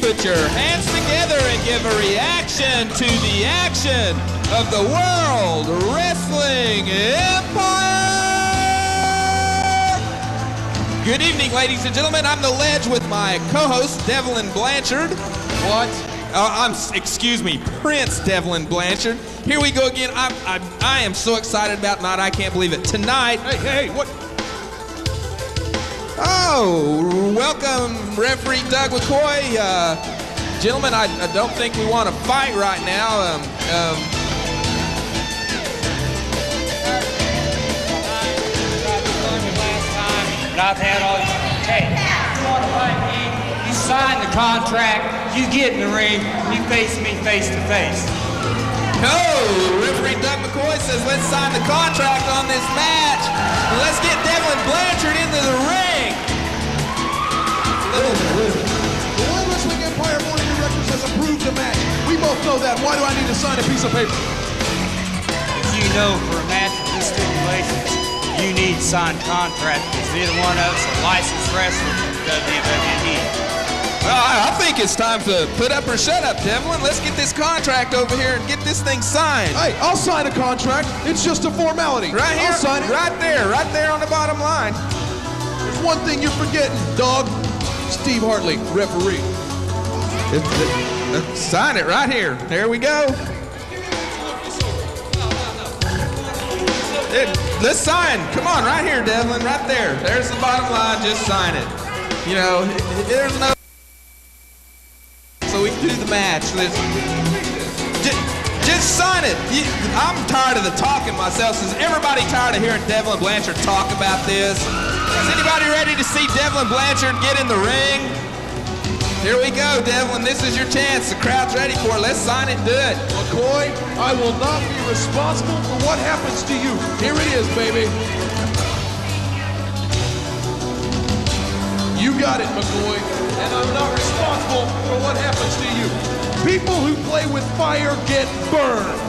put your hands together and give a reaction to the action of the World Wrestling Empire. Good evening, ladies and gentlemen. I'm the Ledge with my co-host, Devlin Blanchard. What? Excuse me, Prince Devlin Blanchard. Here we go again. I am so excited about tonight. I can't believe it. Tonight. Hey, what? Oh, welcome, referee Doug McCoy. Gentlemen, I don't think we want to fight right now. I've had all. Hey, you want to fight me? You sign the contract. You get in the ring. You face me face to face. Oh, referee Doug McCoy says let's sign the contract on this match. Let's get Devlin Blanchard into the ring. The World Wrestling Empire Board of Directors has approved the match. We both know that. Why do I need to sign a piece of paper? As you know, for a match with this stipulations, you need signed contract because neither one of us are licensed wrestlers in the WWE. Well, I think it's time to put up or shut up, Devlin. Let's get this contract over here and get this thing signed. Hey, I'll sign a contract. It's just a formality. Right here, I'll sign it. right there on the bottom line. There's one thing you're forgetting, dog. Steve Hartley, referee. Sign it right here. There we go. Let's sign. Come on, right here, Devlin. Right there. There's the bottom line. Just sign it. You know, there's no. So we can do the match. Just sign it. I'm tired of the talking myself. Is everybody tired of hearing Devlin Blanchard talk about this? Is anybody ready to see Devlin Blanchard get in the ring? Here we go, Devlin. This is your chance. The crowd's ready for it. Let's sign it and do it. McCoy, I will not be responsible for what happens to you. Here it is, baby. You got it, McCoy. And I'm not responsible for what happens to you. People who play with fire get burned.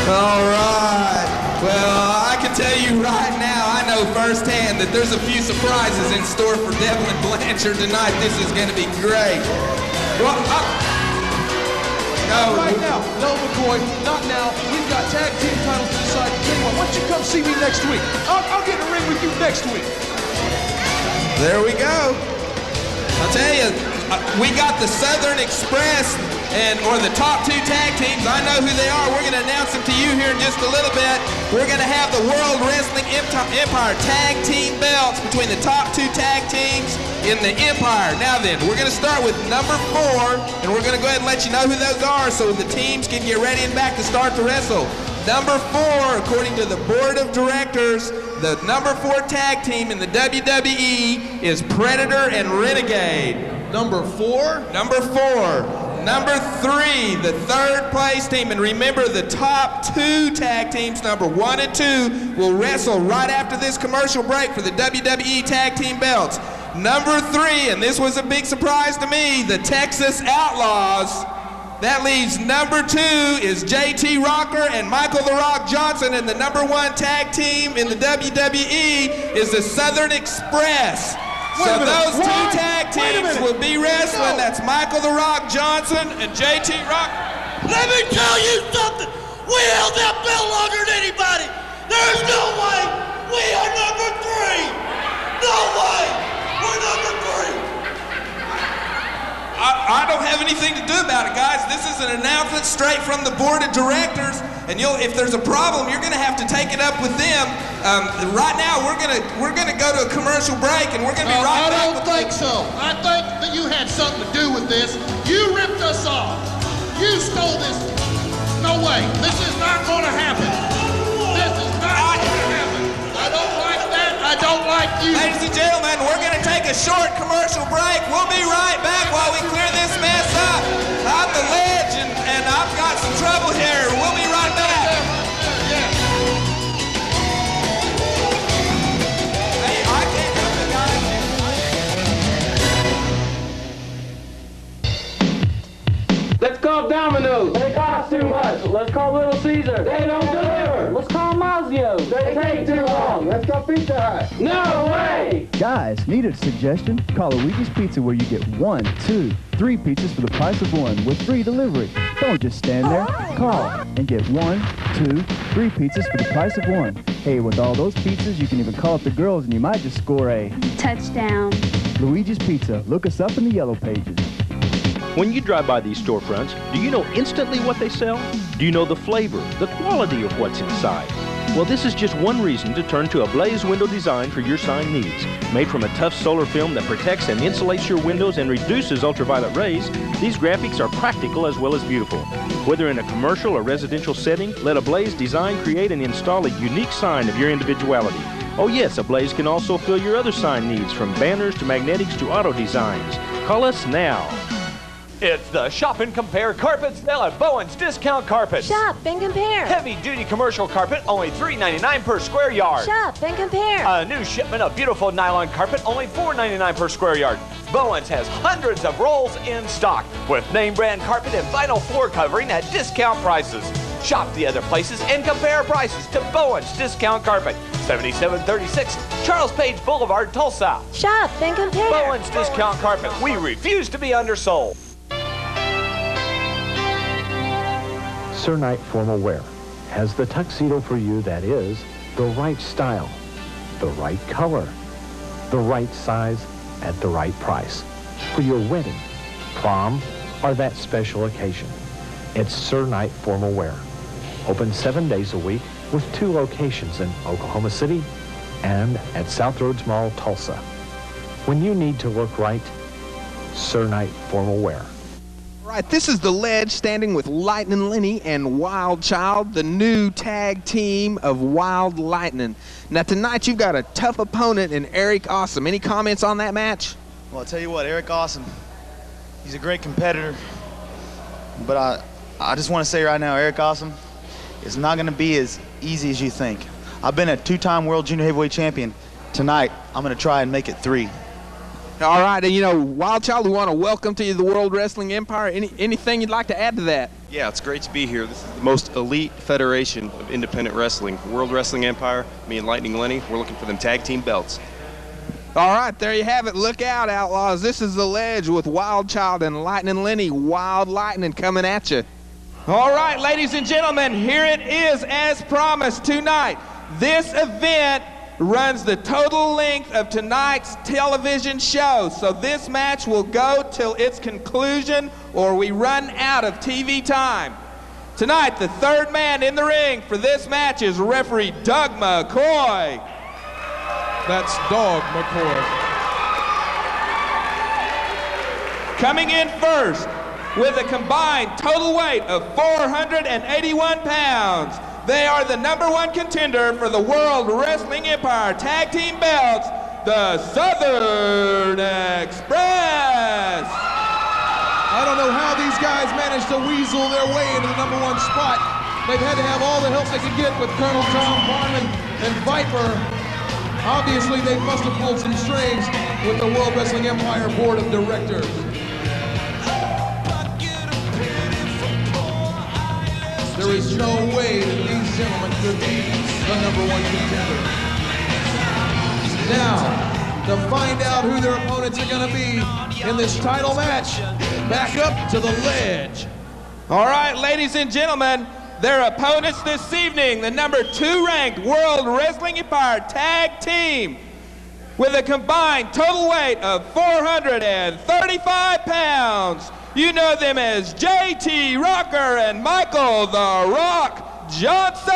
All right. Well, I can tell you right now, I know firsthand that there's a few surprises in store for Devlin Blanchard tonight. This is going to be great. Well, no. Right now. No, McCoy, not now. We've got tag team titles to decide. Tell you what, why don't you come see me next week? I'll get in the ring with you next week. There we go. I'll tell you, we got the Southern Express or the top two tag teams. I know who they are. We're going to announce them to you here in just a little bit. We're going to have the World Wrestling Empire tag team belts between the top two tag teams in the Empire. Now then, we're going to start with number 4, and we're going to go ahead and let you know who those are so the teams can get ready and back to start to wrestle. Number 4, according to the board of directors, the number 4 tag team in the WWE is Predator and Renegade. Number 4? Number 4. Number 3, the third place team. And remember, the top 2 tag teams, number 1 and 2, will wrestle right after this commercial break for the WWE tag team belts. Number 3, and this was a big surprise to me, the Texas Outlaws. That leaves number 2 is JT Rocker and Michael the Rock Johnson, and the number 1 tag team in the WWE is the Southern Express. So those 2 tag teams will be wrestling. That's Michael the Rock Johnson and JT Rocker. Let me tell you something. We held that belt longer than anybody. There's no way we are number 3. No way. We're number 3. I don't have anything to do about it, guys. This is an announcement straight from the board of directors, and if there's a problem, you're going to have to take it up with them. Right now, we're going to go to a commercial break, and we're going to be right back. I don't think so. I think that you had something to do with this. You ripped us off. You stole this. No way. This is not going to happen. This is not going to happen. I don't like that. I don't like you. Ladies and gentlemen, we're going to take a short commercial break. We'll be right back while we clear this mess up. I'm the Ledge, and I've got some trouble here. We'll be right back. Hey, I can't help it, guys. Let's call Domino's. They cost too much. Let's call Little Caesar. They don't deliver. Let's call Mazio's. They take too long. Let's go Pizza Hut. No way! Guys, need a suggestion? Call Luigi's Pizza where you get 1, 2, 3 pizzas for the price of 1 with free delivery. Don't just stand there. Call and get 1, 2, 3 pizzas for the price of 1. Hey, with all those pizzas, you can even call up the girls and you might just score a touchdown. Luigi's Pizza. Look us up in the yellow pages. When you drive by these storefronts, do you know instantly what they sell? Do you know the flavor, the quality of what's inside? Well, this is just one reason to turn to a Blaze window design for your sign needs. Made from a tough solar film that protects and insulates your windows and reduces ultraviolet rays, these graphics are practical as well as beautiful. Whether in a commercial or residential setting, let a Blaze design create and install a unique sign of your individuality. Oh yes, a Blaze can also fill your other sign needs, from banners to magnetics to auto designs. Call us now. It's the Shop and Compare carpet sale at Bowen's Discount Carpets. Shop and compare. Heavy-duty commercial carpet, only $3.99 per square yard. Shop and compare. A new shipment of beautiful nylon carpet, only $4.99 per square yard. Bowen's has hundreds of rolls in stock with name brand carpet and vinyl floor covering at discount prices. Shop the other places and compare prices to Bowen's Discount Carpet, 7736 Charles Page Boulevard, Tulsa. Shop and compare. Bowen's Discount Carpet. We refuse to be undersold. Sir Knight Formal Wear has the tuxedo for you that is the right style, the right color, the right size, at the right price for your wedding, prom, or that special occasion. It's Sir Knight Formal Wear. Open 7 days a week with 2 locations in Oklahoma City and at South Roads Mall, Tulsa. When you need to look right, Sir Knight Formal Wear. Right, this is The Ledge standing with Lightning Lenny and Wild Child, the new tag team of Wild Lightning. Now tonight you've got a tough opponent in Eric Awesome. Any comments on that match? Well, I'll tell you what, Eric Awesome, he's a great competitor, but I just want to say right now, Eric Awesome, it's not going to be as easy as you think. I've been a 2-time world junior heavyweight champion. Tonight, I'm going to try and make it 3. All right, and you know, Wild Child, we want to welcome to you the World Wrestling Empire. Anything you'd like to add to that? Yeah, it's great to be here. This is the most elite federation of independent wrestling. World Wrestling Empire, me and Lightning Lenny, we're looking for them tag team belts. All right, there you have it. Look out, Outlaws. This is The Ledge with Wild Child and Lightning Lenny. Wild Lightning coming at you. All right, ladies and gentlemen, here it is as promised tonight. This event runs the total length of tonight's television show. So this match will go till its conclusion or we run out of TV time. Tonight, the third man in the ring for this match is referee Doug McCoy. That's Dog McCoy. Coming in first with a combined total weight of 481 pounds. They are the #1 contender for the World Wrestling Empire Tag Team belts, the Southern Express. I don't know how these guys managed to weasel their way into the #1 spot. They've had to have all the help they could get with Colonel Tom Barnum and Viper. Obviously, they must have pulled some strings with the World Wrestling Empire Board of Directors. There is no way that these gentlemen could be the #1 contender. Now, to find out who their opponents are going to be in this title match, back up to The Ledge. All right, ladies and gentlemen, their opponents this evening, the #2 ranked World Wrestling Empire Tag Team with a combined total weight of 435 pounds. You know them as JT Rocker and Michael the Rock Johnson.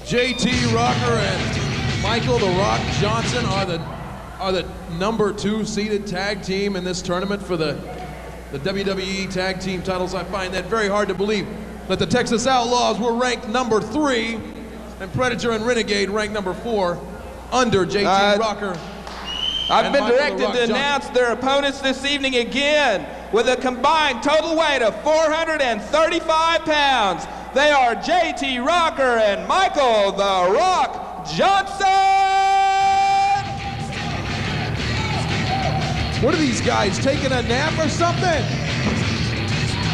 JT Rocker and Michael the Rock Johnson are the #2 seeded tag team in this tournament for the WWE tag team titles. I find that very hard to believe that the Texas Outlaws were ranked #3 and Predator and Renegade ranked #4 under JT Rocker. I've been directed to announce their opponents this evening again with a combined total weight of 435 pounds. They are JT Rocker and Michael the Rock Johnson. What are these guys, taking a nap or something?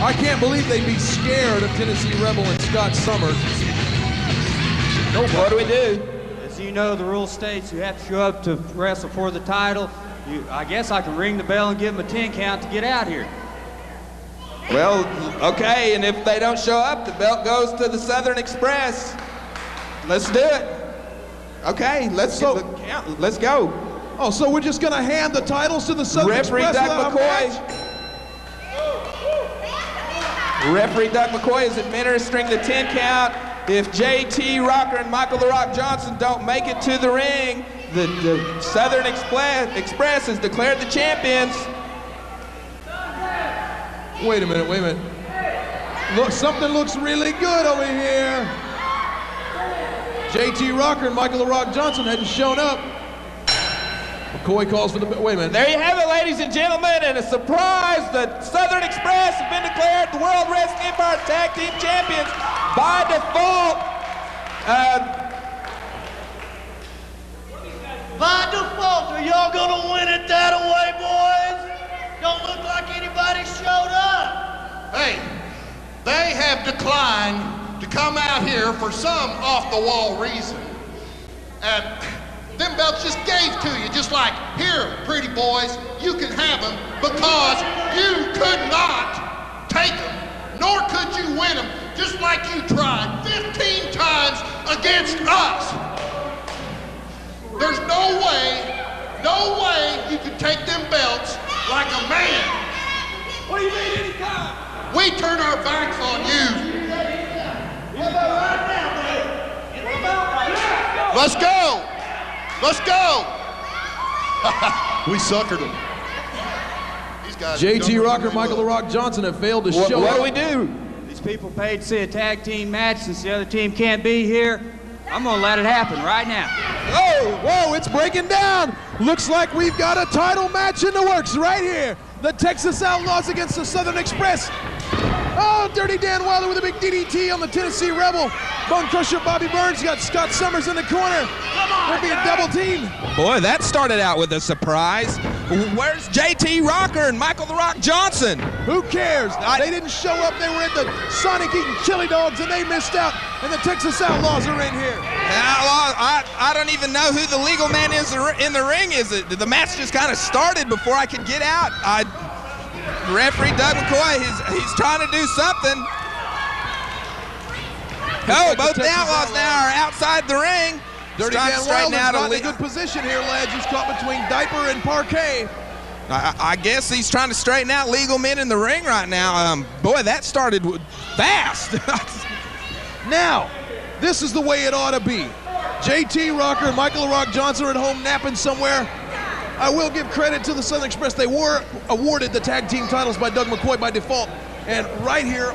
I can't believe they'd be scared of Tennessee Rebel and Scott Summers. What do we do? as you know, the rule states you have to show up to wrestle for the title. I guess I can ring the bell and give them a 10 count to get out here. Well, okay, and if they don't show up, the belt goes to the Southern Express. Let's do it. Okay, let's go. Oh, so we're just going to hand the titles to the Southern Referee Express? Doug McCoy. Referee Doug McCoy is administering the 10 count. If JT Rocker and Michael the Rock Johnson don't make it to the ring, the Southern Express has declared the champions. Wait a minute. Look, something looks really good over here. JT Rocker and Michael the Rock Johnson hadn't shown up. McCoy calls for the... Wait a minute. There you have it, ladies and gentlemen, and a surprise, the Southern Express have been declared the World Wrestling Empire Tag Team Champions by default. By default, are y'all gonna win it that way, boys? Don't look like anybody showed up. Hey, they have declined to come out here for some off-the-wall reason. Them belts just gave to you, just like, here, pretty boys, you can have them because you could not take them, nor could you win them, just like you tried 15 times against us. There's no way you can take them belts like a man. What do you mean anytime? We turn our backs on you. How about right now, baby? How about right now? Let's go. Let's go! We suckered them. These guys. JT Rocker, Michael the Rock Johnson have failed to show up. What do we do? These people paid to see a tag team match. Since the other team can't be here, I'm gonna let it happen right now. Whoa, it's breaking down. Looks like we've got a title match in the works right here. The Texas Outlaws against the Southern Express. Oh, Dirty Dan Wilder with a big DDT on the Tennessee Rebel. Bone Crusher Bobby Burns got Scott Summers in the corner. They're being double teamed. Boy, that started out with a surprise. Where's JT Rocker and Michael the Rock Johnson? Who cares? They didn't show up. They were at the Sonic eating chili dogs and they missed out. And the Texas Outlaws are in here. Outlaws, I don't even know who the legal man is in the ring. The match just kind of started before I could get out. Referee Doug McCoy, he's trying to do something. Oh, both the Outlaws now are outside the ring. Dirty Dan Wilder's not in a good position here, Ledge. He's caught between Diaper and Parquet. I guess he's trying to straighten out legal men in the ring right now. Boy, that started fast. Now, this is the way it ought to be. JT Rocker and Michael the Rock Johnson are at home napping somewhere. I will give credit to the Southern Express. They were awarded the tag team titles by Doug McCoy by default. And right here,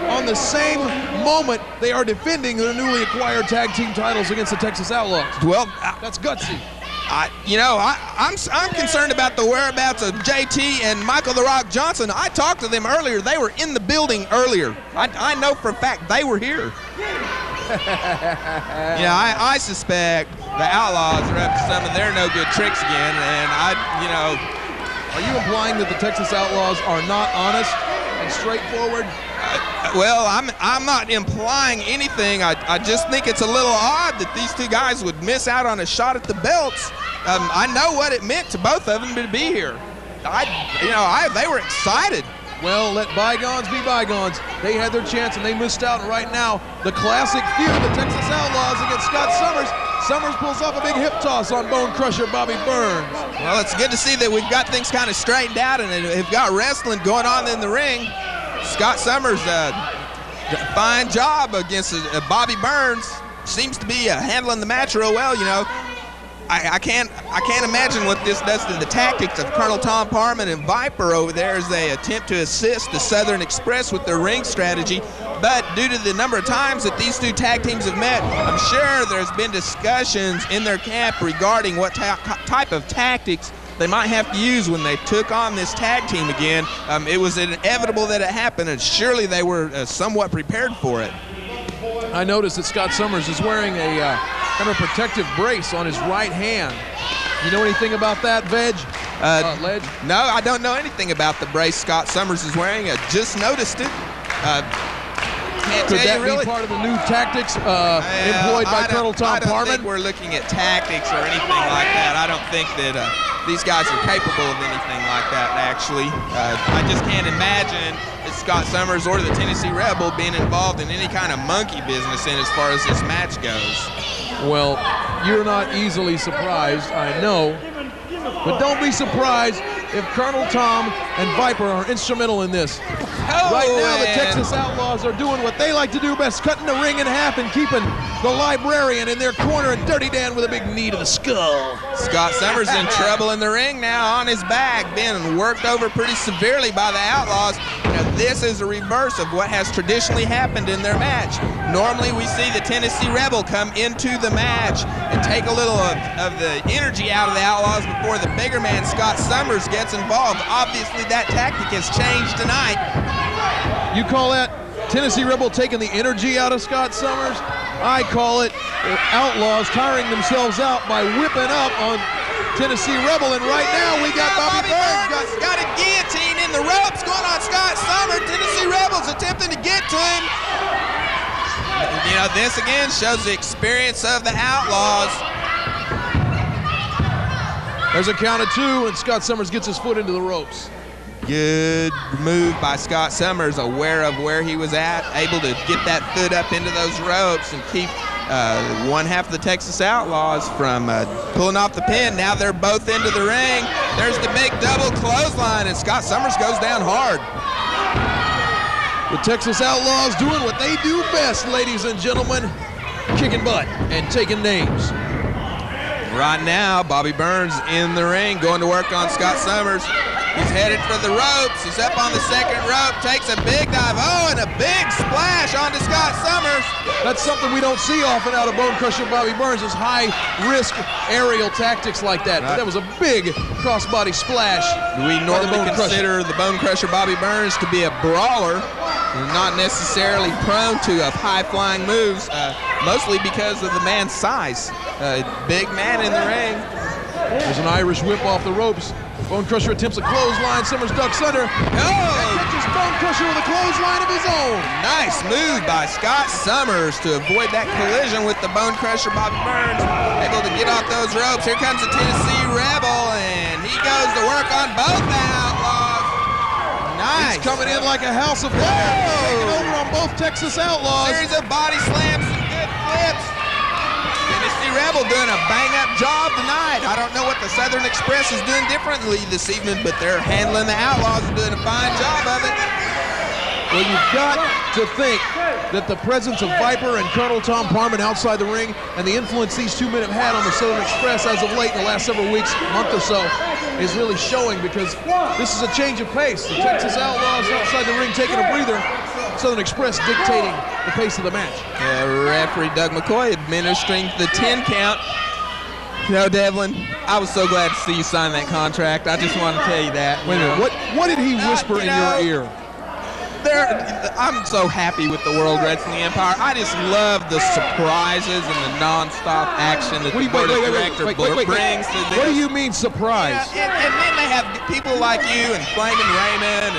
on the same moment, they are defending their newly acquired tag team titles against the Texas Outlaws. Well, that's gutsy. I'm concerned about the whereabouts of JT and Michael the Rock Johnson. I talked to them earlier. They were in the building earlier. I know for a fact they were here. I suspect the Outlaws are up to some of their no-good tricks again, and Are you implying that the Texas Outlaws are not honest and straightforward? Well, I'm not implying anything. I just think it's a little odd that these two guys would miss out on a shot at the belts. I know what it meant to both of them to be here. They were excited. Well, let bygones be bygones. They had their chance and they missed out. And right now, the classic feud, the Texas Outlaws against Scott Summers. Summers pulls off a big hip toss on Bone Crusher Bobby Burns. Well, it's good to see that we've got things kind of straightened out and have got wrestling going on in the ring. Scott Summers, fine job against Bobby Burns. Seems to be handling the match real well, I can't imagine what this does to the tactics of Colonel Tom Parman and Viper over there as they attempt to assist the Southern Express with their ring strategy. But due to the number of times that these two tag teams have met, I'm sure there's been discussions in their camp regarding what type of tactics they might have to use when they took on this tag team again. It was inevitable that it happened, and surely they were somewhat prepared for it. I noticed that Scott Summers is wearing a kind of protective brace on his right hand. You know anything about that, Ledge? No, I don't know anything about the brace Scott Summers is wearing. I just noticed it. Can't Could tell that you really. be part of the new tactics employed by Colonel Tom I don't Parman? think we're looking at tactics or anything like that. I don't think that these guys are capable of anything like that, actually. I just can't imagine that Scott Summers or the Tennessee Rebel being involved in any kind of monkey business in as far as this match goes. Well, you're not easily surprised, I know. But don't be surprised if Colonel Tom and Viper are instrumental in this. Right now, the Texas Outlaws are doing what they like to do best, cutting the ring in half and keeping the librarian in their corner and Dirty Dan with a big knee to the skull. Scott Summers in trouble in the ring now, on his back, being worked over pretty severely by the Outlaws. You know, this is a reverse of what has traditionally happened in their match. Normally we see the Tennessee Rebel come into the match and take a little of the energy out of the Outlaws before the bigger man, Scott Summers, gets involved. Obviously that tactic has changed tonight. You call that Tennessee Rebel taking the energy out of Scott Summers? I call it Outlaws tiring themselves out by whipping up on Tennessee Rebel. And right now we got Bobby Burns. Got a guillotine in the ropes going on Scott Summers. Tennessee Rebels attempting to get to him. You know, this again shows the experience of the Outlaws. There's a count of 2, and Scott Summers gets his foot into the ropes. Good move by Scott Summers, aware of where he was at, able to get that foot up into those ropes and keep one half of the Texas Outlaws from pulling off the pin. Now they're both into the ring. There's the big double clothesline, and Scott Summers goes down hard. The Texas Outlaws doing what they do best, ladies and gentlemen, kicking butt and taking names. Right now, Bobby Burns in the ring, going to work on Scott Summers. He's headed for the ropes. He's up on the second rope, takes a big dive. Oh, and a big splash onto Scott Summers. That's something we don't see often out of Bone Crusher Bobby Burns, is high-risk aerial tactics like that. But that was a big crossbody splash. We normally consider the Bone Crusher Bobby Burns to be a brawler, not necessarily prone to high-flying moves, mostly because of the man's size. Big man in the ring. There's an Irish whip off the ropes. Bone Crusher attempts a clothesline. Summers ducks under. And catches Bone Crusher with a clothesline of his own. Nice move by Scott Summers to avoid that collision with the Bone Crusher Bobby Burns. Able to get off those ropes. Here comes the Tennessee Rebel, and he goes to work on both the Outlaws. Nice. He's coming in like a house of fire. Taking over on both Texas Outlaws. Series of body slams, some good flips. Tennessee Rebel doing a bang-up job tonight. I don't know what the Southern Express is doing differently this evening, but they're handling the Outlaws and doing a fine job of it. Well, you've got to think that the presence of Viper and Colonel Tom Parman outside the ring and the influence these two men have had on the Southern Express as of late in the last several weeks, month or so, is really showing, because this is a change of pace. The Texas Outlaws outside the ring taking a breather. Southern Express dictating the pace of the match. Referee Doug McCoy administering the 10 count. You know, Devlin, I was so glad to see you sign that contract. I just want to tell you that. Wait a minute, what did he whisper in your ear? I'm so happy with the World Wrestling Empire. I just love the surprises and the non-stop action that the board of directors brings to this. What do you mean surprise? Yeah, and then they have people like you and Flaming Raymond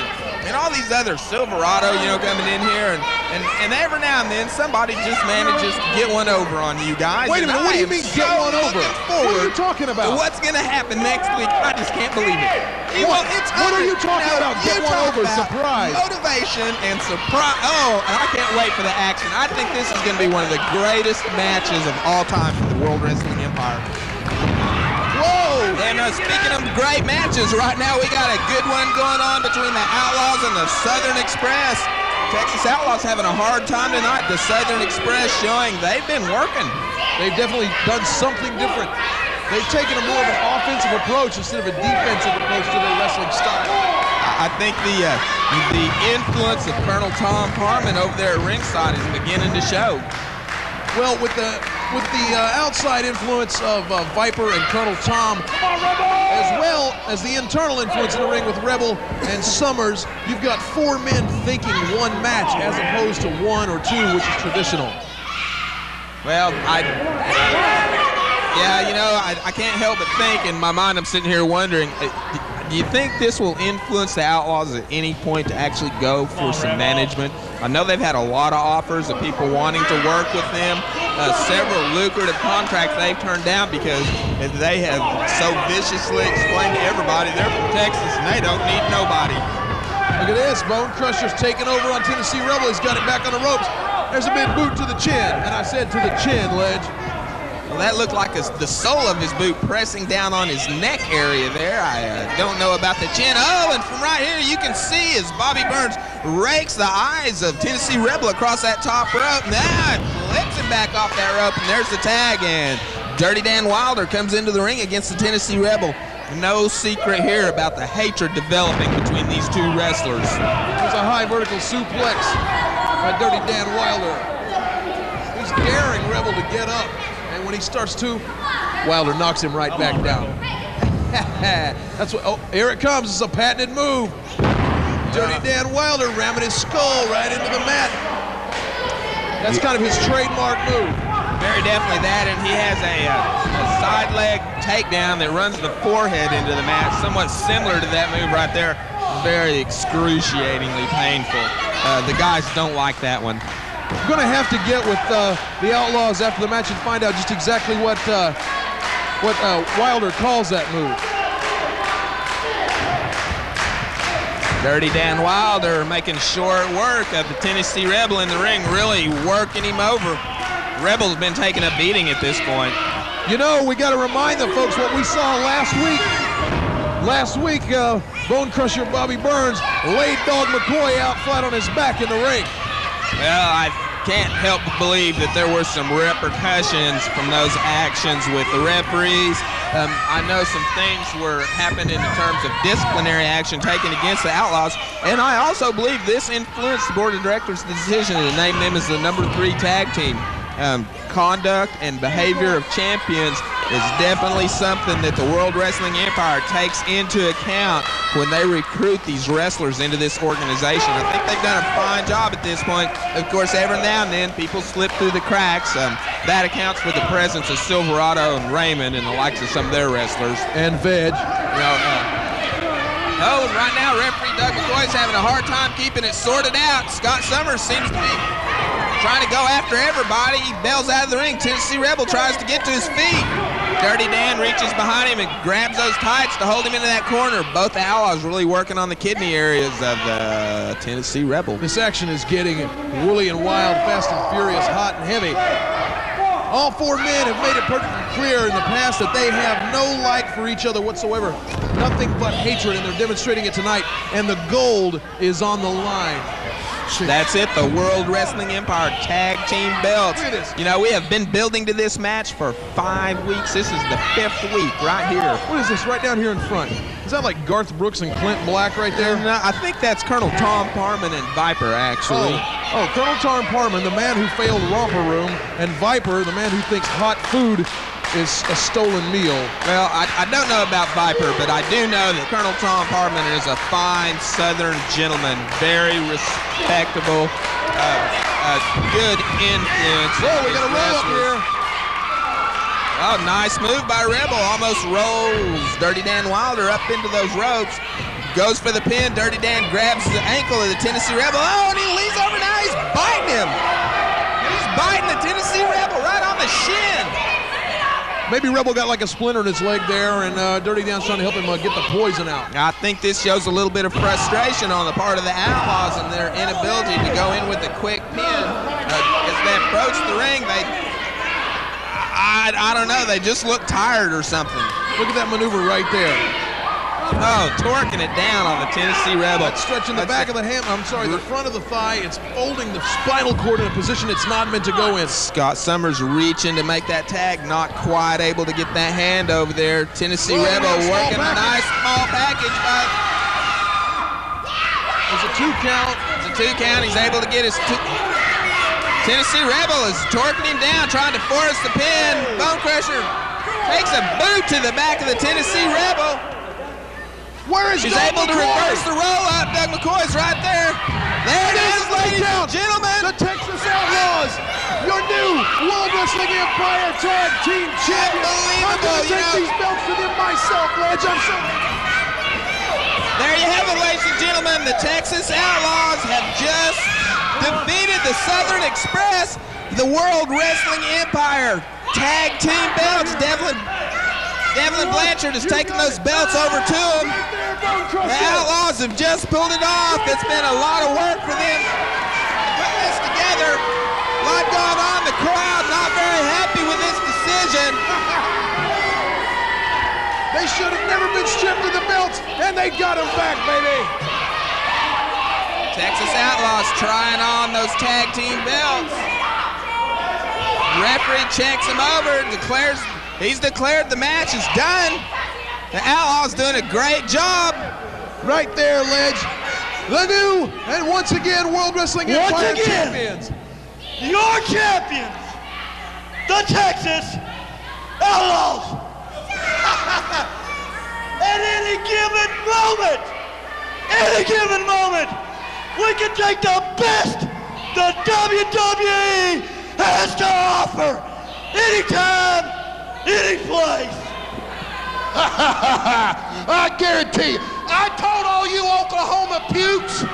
and all these other Silverado, you know, coming in here, and every now and then somebody just manages to get one over on you guys. Wait a minute, what do you mean get one over? What are you talking about? What's going to happen next week? I just can't believe it. What are you talking about? Get one over, surprise. Motivation and surprise. Oh, and I can't wait for the action. I think this is going to be one of the greatest matches of all time for the World Wrestling Empire. Whoa! And speaking of great matches, right now we got a good one going on between the Outlaws and the Southern Express. Texas Outlaws having a hard time tonight. The Southern Express showing they've been working. They've definitely done something different. They've taken a more of an offensive approach instead of a defensive approach to their wrestling style. I think the influence of Colonel Tom Parman over there at ringside is beginning to show. Well, with the outside influence of Viper and Colonel Tom, as well as the internal influence in the ring with Rebel and Summers, you've got 4 men thinking one match as opposed to 1 or 2, which is traditional. Well, yeah, you know, I can't help but think in my mind, I'm sitting here wondering, Do you think this will influence the Outlaws at any point to actually go for some management? I know they've had a lot of offers of people wanting to work with them. Several lucrative contracts they've turned down because they have so viciously explained to everybody they're from Texas and they don't need nobody. Look at this. Bone Crusher's taking over on Tennessee Rebel. He's got it back on the ropes. There's a big boot to the chin. And I said to the chin, Ledge. Well, that looked like the sole of his boot pressing down on his neck area there. I don't know about the chin. Oh, and from right here you can see as Bobby Burns rakes the eyes of Tennessee Rebel across that top rope. Now flips him back off that rope, and there's the tag. And Dirty Dan Wilder comes into the ring against the Tennessee Rebel. No secret here about the hatred developing between these two wrestlers. There's a high vertical suplex by Dirty Dan Wilder. He's daring Rebel to get up. And when he starts to, Wilder knocks him right back down. That's what, oh, here it comes. It's a patented move. Dirty Dan Wilder ramming his skull right into the mat. That's kind of his trademark move. Very definitely that, and he has a side leg takedown that runs the forehead into the mat, somewhat similar to that move right there. Very excruciatingly painful. The guys don't like that one. I'm going to have to get with the Outlaws after the match and find out just exactly what Wilder calls that move. Dirty Dan Wilder making short work of the Tennessee Rebel in the ring, really working him over. Rebel's been taking a beating at this point. You know, we got to remind the folks what we saw last week. Last week, Bone Crusher Bobby Burns laid Dog McCoy out flat on his back in the ring. Well, I can't help but believe that there were some repercussions from those actions with the referees. I know some things were happening in terms of disciplinary action taken against the Outlaws, and I also believe this influenced the board of directors' decision to name them as the #3 tag team. Conduct and behavior of champions is definitely something that the World Wrestling Empire takes into account when they recruit these wrestlers into this organization. I think they've done a fine job at this point. Of course, every now and then people slip through the cracks. That accounts for the presence of Silverado and Raymond and the likes of some of their wrestlers. And Veg. You know, and right now referee Doug McCoy's having a hard time keeping it sorted out. Scott Summers seems to be trying to go after everybody. He bails out of the ring. Tennessee Rebel tries to get to his feet. Dirty Dan reaches behind him and grabs those tights to hold him into that corner. Both the Outlaws really working on the kidney areas of the Tennessee Rebel. This action is getting woolly and wild, fast and furious, hot and heavy. All four men have made it perfectly clear in the past that they have no like for each other whatsoever. Nothing but hatred, and they're demonstrating it tonight. And the gold is on the line. That's it, the World Wrestling Empire Tag Team belts. Look at this. You know, we have been building to this match for 5 weeks. This is the 5th week right here. What is this right down here in front? Is that like Garth Brooks and Clint Black right there? No, I think that's Colonel Tom Parman and Viper, actually. Oh, Colonel Tom Parman, the man who failed Romper Room, and Viper, the man who thinks hot food is a stolen meal. Well, I don't know about Viper, but I do know that Colonel Tom Parman is a fine Southern gentleman, very respectable, good influence. Whoa, we got a roll up here. Oh, nice move by Rebel. Almost rolls Dirty Dan Wilder up into those ropes. Goes for the pin. Dirty Dan grabs the ankle of the Tennessee Rebel. Oh, and he leans over now. He's biting him. He's biting the Tennessee Rebel right on the shin. Maybe Rebel got like a splinter in his leg there, and Dirty Dan's trying to help him get the poison out. I think this shows a little bit of frustration on the part of the Outlaws and their inability to go in with a quick pin. As they approach the ring, I don't know, they just look tired or something. Look at that maneuver right there. Oh, torquing it down on the Tennessee Rebel. That's stretching the back of the ham. I'm sorry, the front of the thigh. It's folding the spinal cord in a position it's not meant to go in. Scott Summers reaching to make that tag, not quite able to get that hand over there. Tennessee Rebel working a nice small package. There's a 2 count. It's a 2 count. He's able to get his Tennessee Rebel is torquing him down, trying to force the pin. Bone Crusher takes a boot to the back of the Tennessee Rebel. Where is He's able to reverse the roll-up. Doug McCoy's right there. There it is, ladies and gentlemen. The Texas Outlaws, your new World Wrestling Empire Tag Team Champions. I'm going to take these belts to them myself, Ledge. I'm so... There you have it, ladies and gentlemen. The Texas Outlaws have just defeated the Southern Express, the World Wrestling Empire tag team belts. Devlin Blanchard has taken those belts over to him. The Outlaws have just pulled it off. It's been a lot of work for them to put this together. A lot going on. The crowd not very happy with this decision. They should have never been stripped of the belts, and they got them back, baby. Texas Outlaws trying on those tag team belts. Referee checks him over, he's declared the match is done. The Outlaws doing a great job. Right there, Ledge. The new and once again World Wrestling Empire champions. Your champions, the Texas Outlaws. At any given moment, we can take the best the WWE has to offer. Anytime, any place. I guarantee you, I told all you Oklahoma pukes,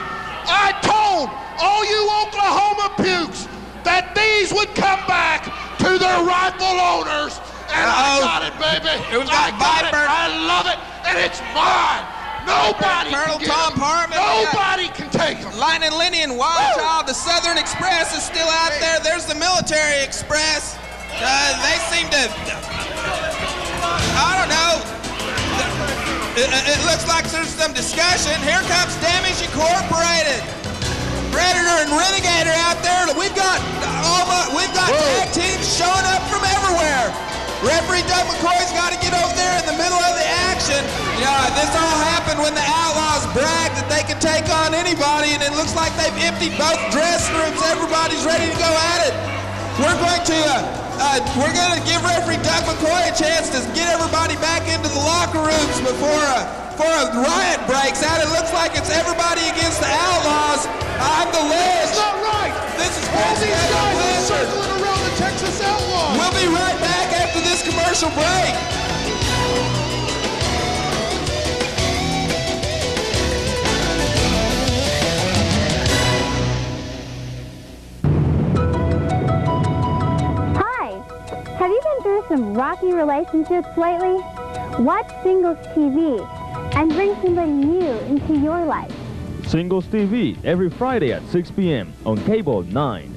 that these would come back to their rightful owners, and I got it, baby. I got it. I love it, and it's mine. Nobody Colonel can get Tom them. Hartman. Nobody can take them. Lightning Lenny and Wild Child. The Southern Express is still out there. There's the Military Express. They seem to, I don't know. It looks like there's some discussion. Here comes Damage Incorporated. Predator and Renegade are out there. We've got tag teams showing up from everywhere. Referee Doug McCoy's got to get over there in the middle of the action. This all happened when the Outlaws bragged that they could take on anybody, and it looks like they've emptied both dressing rooms. Everybody's ready to go at it. We're going to give referee Doug McCoy a chance to get everybody back into the locker rooms before a riot breaks out. It looks like it's everybody against the Outlaws. I'm the Ledge. That's not right. This is all these guys are circling around the Texas Outlaws. We'll be right back after this commercial break. Have you been through some rocky relationships lately? Watch Singles TV and bring somebody new into your life. Singles TV, every Friday at 6 p.m. on Cable 9.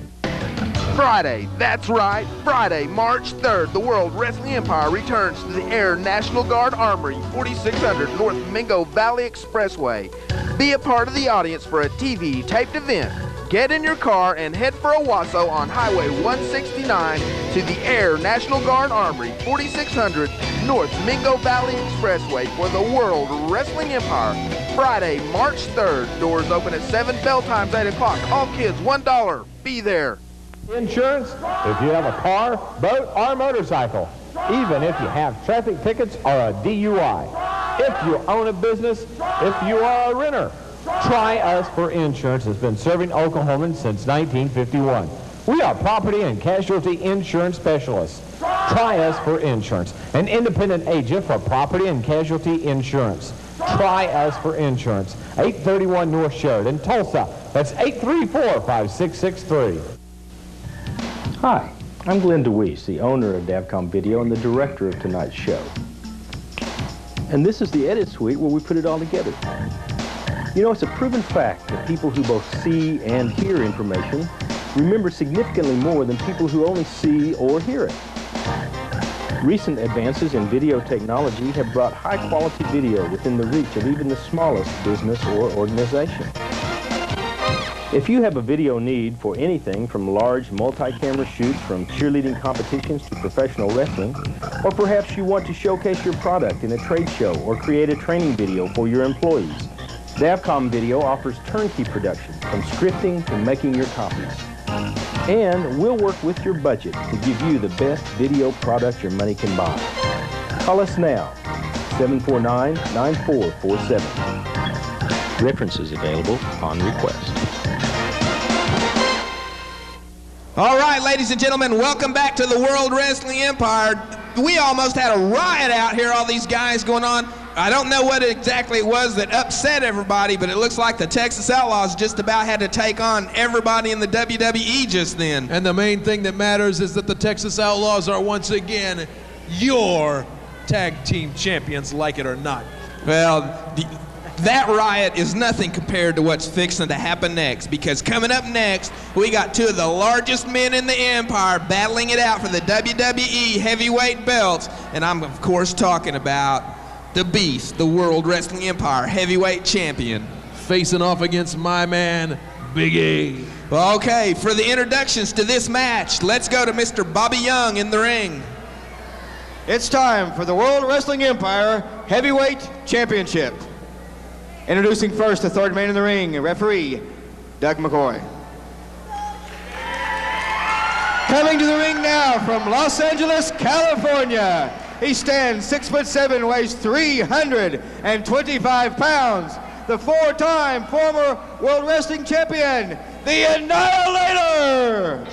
Friday, that's right, Friday, March 3rd, the World Wrestling Empire returns to the Air National Guard Armory, 4600 North Mingo Valley Expressway. Be a part of the audience for a TV taped event. Get in your car and head for Owasso on Highway 169 to the Air National Guard Armory, 4600 North Mingo Valley Expressway for the World Wrestling Empire. Friday, March 3rd. Doors open at 7, bell times 8 o'clock. All kids, $1. Be there. Insurance, if you have a car, boat, or motorcycle, even if you have traffic tickets or a DUI. If you own a business, if you are a renter, Try Us for Insurance has been serving Oklahomans since 1951. We are property and casualty insurance specialists. Try Us for Insurance, an independent agent for property and casualty insurance. Try Us for Insurance, 831 North Sheridan, Tulsa. That's 834-5663. Hi, I'm Glenn DeWeese, the owner of Davcom Video and the director of tonight's show. And this is the edit suite where we put it all together. You know, it's a proven fact that people who both see and hear information remember significantly more than people who only see or hear it. Recent advances in video technology have brought high-quality video within the reach of even the smallest business or organization. If you have a video need for anything from large multi-camera shoots from cheerleading competitions to professional wrestling, or perhaps you want to showcase your product in a trade show or create a training video for your employees, Davcom Video offers turnkey production from scripting to making your copies. And we'll work with your budget to give you the best video product your money can buy. Call us now, 749-9447. References available upon request. All right, ladies and gentlemen, welcome back to the World Wrestling Empire. We almost had a riot out here, all these guys going on. I don't know what exactly it was that upset everybody, but it looks like the Texas Outlaws just about had to take on everybody in the WWE just then. And the main thing that matters is that the Texas Outlaws are once again your tag team champions, like it or not. Well, that riot is nothing compared to what's fixing to happen next, because coming up next, we got two of the largest men in the empire battling it out for the WWE heavyweight belts, and I'm of course talking about the Beast, the World Wrestling Empire heavyweight champion. Facing off against my man, Big E. Well, okay, for the introductions to this match, let's go to Mr. Bobby Young in the ring. It's time for the World Wrestling Empire Heavyweight Championship. Introducing first the third man in the ring, referee Doug McCoy. Coming to the ring now from Los Angeles, California. He stands 6'7", weighs 325 pounds. The four-time former World Wrestling Champion, the Annihilator.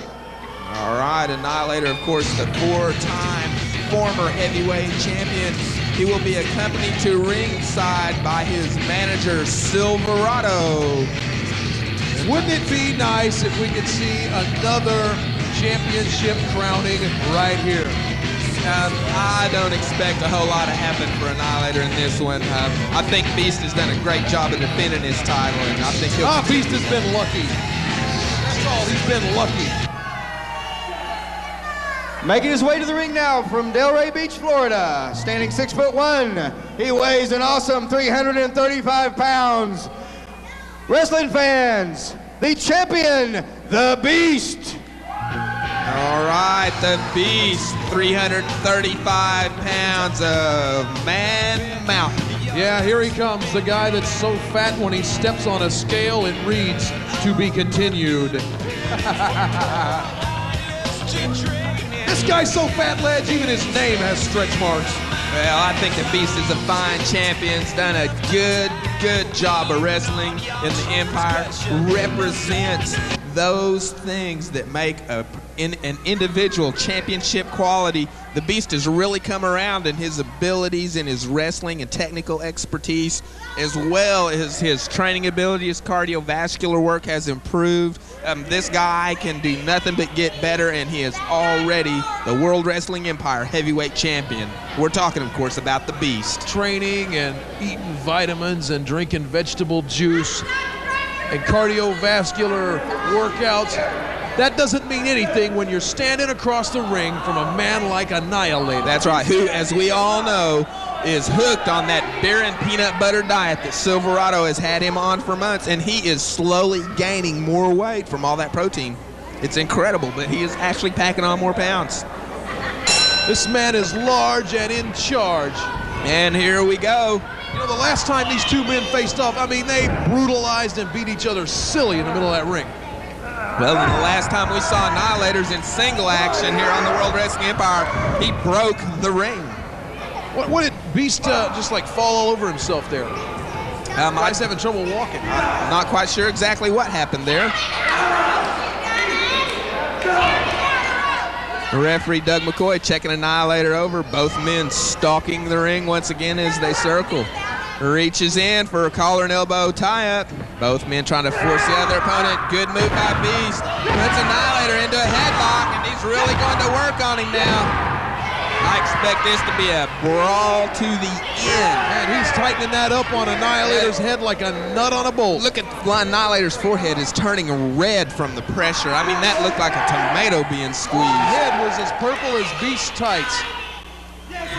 All right, Annihilator, of course, the four-time former heavyweight champion. He will be accompanied to ringside by his manager, Silverado. Wouldn't it be nice if we could see another championship crowning right here? I don't expect a whole lot to happen for Annihilator in this one. I think Beast has done a great job of defending his title, and I think he'll... Beast has been lucky. That's all, he's been lucky. Making his way to the ring now from Delray Beach, Florida, standing 6'1". He weighs an awesome 335 pounds. Wrestling fans, the champion, the Beast. All right, the Beast, 335 pounds of Man Mountain. Yeah, here he comes, the guy that's so fat when he steps on a scale it reads, "To be continued." This guy's so fat, Ledge, even his name has stretch marks. Well, I think the Beast is a fine champion. He's done a good job of wrestling in the Empire. Represents those things that make an individual championship quality. The Beast has really come around in his abilities and his wrestling and technical expertise, as well as his training ability. His cardiovascular work has improved. This guy can do nothing but get better, and he is already the World Wrestling Empire heavyweight champion. We're talking, of course, about the Beast. Training and eating vitamins and drinking vegetable juice and cardiovascular workouts. That doesn't mean anything when you're standing across the ring from a man like Annihilator. That's right, who, as we all know, is hooked on that beer and peanut butter diet that Silverado has had him on for months, and he is slowly gaining more weight from all that protein. It's incredible, but he is actually packing on more pounds. This man is large and in charge. And here we go. You know, the last time these two men faced off, I mean, they brutalized and beat each other silly in the middle of that ring. Well, the last time we saw Annihilators in single action here on the World Wrestling Empire, he broke the ring. What did Beast just like fall all over himself there? Guy's having trouble walking. I'm not quite sure exactly what happened there. The referee, Doug McCoy, checking Annihilator over. Both men stalking the ring once again as they circle. Reaches in for a collar and elbow tie-up. Both men trying to force the other opponent. Good move by Beast. Puts Annihilator into a headlock, and he's really going to work on him now. I expect this to be a brawl to the end. And he's tightening that up on Annihilator's head like a nut on a bolt. Look at Annihilator's forehead is turning red from the pressure. I mean, that looked like a tomato being squeezed. His head was as purple as Beast's tights.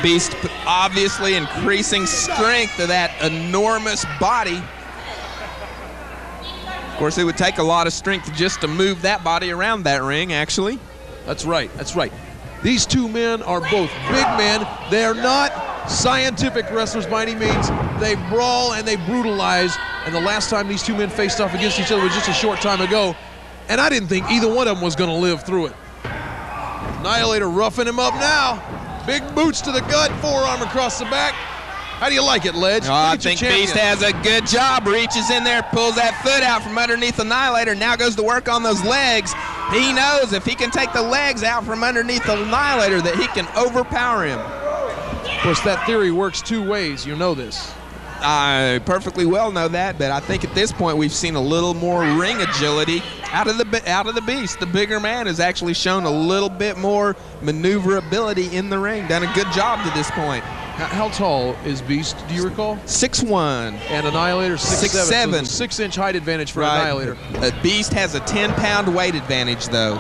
Beast obviously increasing strength of that enormous body. Of course, it would take a lot of strength just to move that body around that ring, actually. That's right, that's right. These two men are both big men. They're not scientific wrestlers by any means. They brawl and they brutalize. And the last time these two men faced off against each other was just a short time ago. And I didn't think either one of them was going to live through it. Annihilator roughing him up now. Big boots to the gut, forearm across the back. How do you like it, Ledge? I think Beast has a good job. Reaches in there, pulls that foot out from underneath Annihilator. Now goes to work on those legs. He knows if he can take the legs out from underneath the Annihilator that he can overpower him. Of course, that theory works two ways. You know this. I perfectly well know that, but I think at this point we've seen a little more ring agility out of the Beast. The bigger man has actually shown a little bit more maneuverability in the ring. Done a good job to this point. How tall is Beast, do you recall? 6'1". And Annihilator 6'7". 6'7". 6-inch height advantage for Right. Annihilator. Beast has a 10-pound weight advantage, though.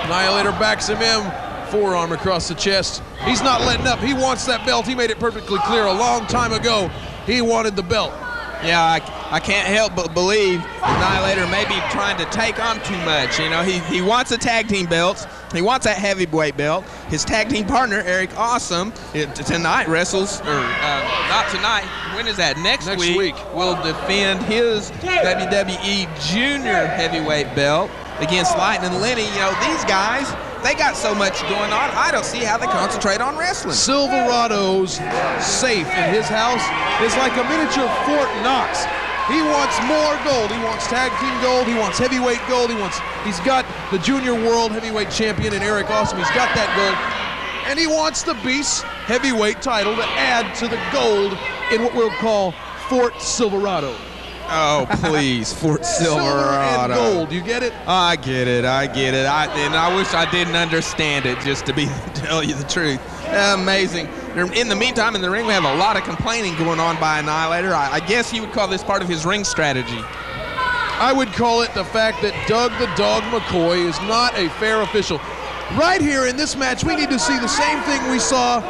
Annihilator backs him in. Forearm across the chest. He's not letting up. He wants that belt. He made it perfectly clear a long time ago. He wanted the belt. Yeah, I can't help but believe Annihilator may be trying to take on too much. You know, he wants a tag team belt. He wants that heavyweight belt. His tag team partner, Eric Awesome, tonight wrestles, or not tonight. When is that? Next week. Will defend his WWE Junior Heavyweight belt against Lightning Lenny. You know, these guys, they got so much going on, I don't see how they concentrate on wrestling. Silverado's safe in his house is like a miniature Fort Knox. He wants more gold. He wants tag team gold. He wants heavyweight gold. He's got the Junior World Heavyweight Champion in Eric Awesome. He's got that gold. And he wants the Beast Heavyweight title to add to the gold in what we'll call Fort Silverado. Oh, please, Fort Silverado. And gold, you get it? I get it. And I wish I didn't understand it, just to tell you the truth. Amazing. In the meantime, in the ring, we have a lot of complaining going on by Annihilator. I guess you would call this part of his ring strategy. I would call it the fact that Doug the Dog McCoy is not a fair official. Right here in this match, we need to see the same thing we saw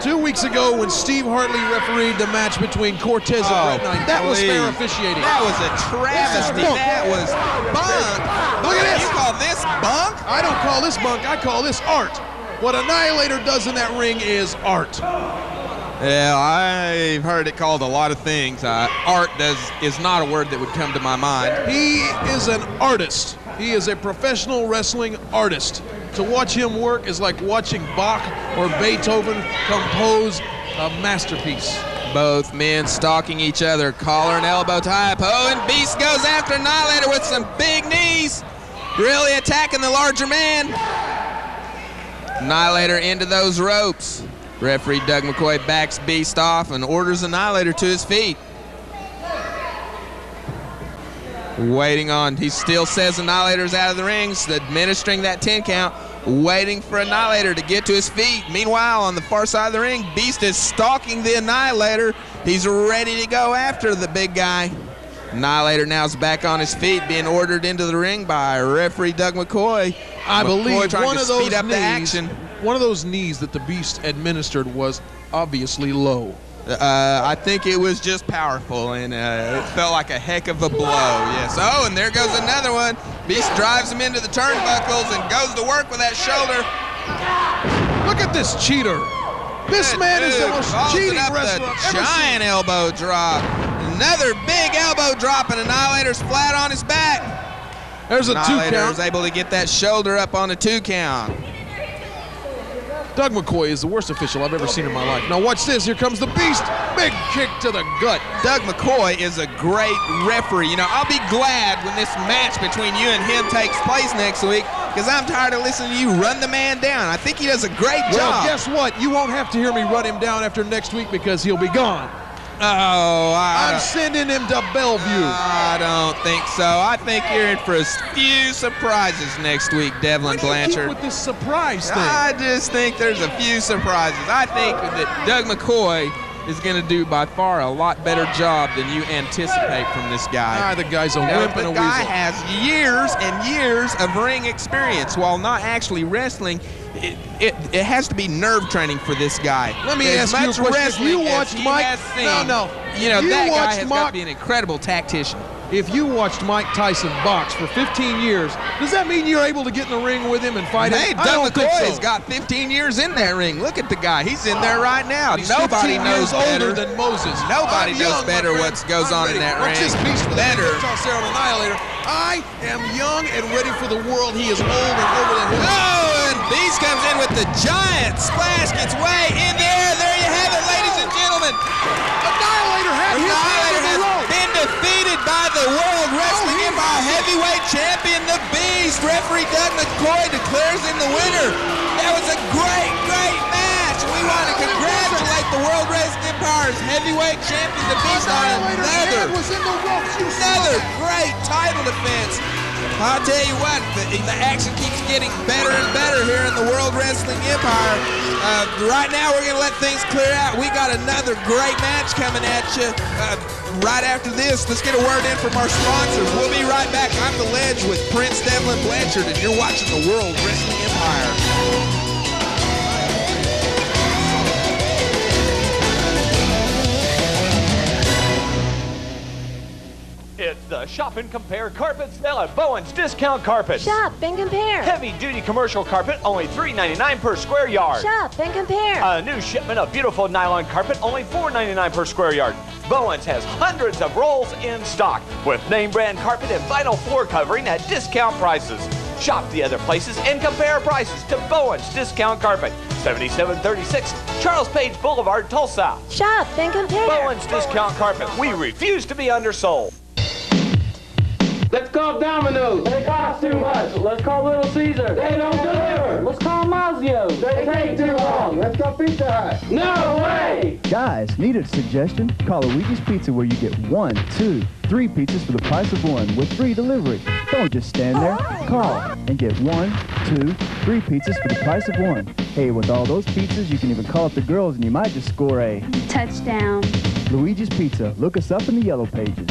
2 weeks ago when Steve Hartley refereed the match between Cortez and Brett Knight. That was fair officiating. That was a travesty. That was bunk. Look at this. You call this bunk? I don't call this bunk. I call this art. What Annihilator does in that ring is art. Yeah, I've heard it called a lot of things. Art is not a word that would come to my mind. He is an artist. He is a professional wrestling artist. To watch him work is like watching Bach or Beethoven compose a masterpiece. Both men stalking each other, collar and elbow tie. Oh, and Beast goes after Annihilator with some big knees. Really attacking the larger man. Annihilator into those ropes. Referee Doug McCoy backs Beast off and orders Annihilator to his feet. Waiting on, he still says Annihilator's out of the rings, administering that 10 count, waiting for Annihilator to get to his feet. Meanwhile, on the far side of the ring, Beast is stalking the Annihilator. He's ready to go after the big guy. Annihilator now is back on his feet, being ordered into the ring by referee Doug McCoy. I believe one of those knees, one of those knees that the Beast administered was obviously low. I think it was just powerful, and it felt like a heck of a blow, yes. Oh, and there goes another one. Beast drives him into the turnbuckles and goes to work with that shoulder. Look at this cheater. This man is the most cheating wrestler I've ever seen. Giant elbow drop. Another big elbow drop, and Annihilator's flat on his back. There's a 2 count. Annihilator is able to get that shoulder up on a 2 count. Doug McCoy is the worst official I've ever seen in my life. Now watch this. Here comes the Beast. Big kick to the gut. Doug McCoy is a great referee. You know, I'll be glad when this match between you and him takes place next week, because I'm tired of listening to you run the man down. I think he does a great job. Well, guess what? You won't have to hear me run him down after next week, because he'll be gone. Oh, I'm sending him to Bellevue. I don't think so. I think you're in for a few surprises next week, Devlin Blanchard. With this surprise thing. I just think there's a few surprises. I think that Doug McCoy is going to do by far a lot better job than you anticipate from this guy. The guy's a wimp and a weasel. The guy has years and years of ring experience. While not actually wrestling, it has to be nerve training for this guy. Let me ask you a question. If you watched Mike, you know, that guy has got to be an incredible tactician. If you watched Mike Tyson box for 15 years, does that mean you're able to get in the ring with him and fight him? Hey, Doug McCoy's got 15 years in that ring. Look at the guy. He's in there right now. He's Nobody 15 knows years better. older than Moses. Nobody knows better what goes on in that ring. Watch this Beast with better. Annihilator. I am young and ready for the world. He is old and over the hill. Oh, and Beast comes in with the giant splash, gets way in there. There you have it, ladies and gentlemen. Annihilator has been defeated by the World Wrestling Empire Heavyweight Champion, the Beast. Referee Doug McCoy declares him the winner. That was a great, great match. We we want to congratulate the World Wrestling Empire's heavyweight champion, the Beast, on another great title defense. I'll tell you what, the action keeps getting better and better here in the World Wrestling Empire. Right now, we're going to let things clear out. We got another great match coming at you right after this. Let's get a word in from our sponsors. We'll be right back. I'm The Ledge with Prince Devlin Blanchard, and you're watching the World Wrestling Empire. It's the Shop and Compare carpet sale at Bowen's Discount Carpets. Shop and compare. Heavy-duty commercial carpet, only $3.99 per square yard. Shop and compare. A new shipment of beautiful nylon carpet, only $4.99 per square yard. Bowen's has hundreds of rolls in stock with name brand carpet and vinyl floor covering at discount prices. Shop the other places and compare prices to Bowen's Discount Carpet, 7736 Charles Page Boulevard, Tulsa. Shop and compare. Bowen's Discount Carpet. We refuse to be undersold. Let's call Domino's. They cost too much. Let's call Little Caesar. They don't deliver. Let's call Mazio's. They take too long. Let's call Pizza Hut. No way! Guys, need a suggestion? Call Luigi's Pizza where you get 1, 2, 3 pizzas for the price of one with free delivery. Don't just stand there. Call and get 1, 2, 3 pizzas for the price of one. Hey, with all those pizzas, you can even call up the girls and you might just score a touchdown. Luigi's Pizza. Look us up in the yellow pages.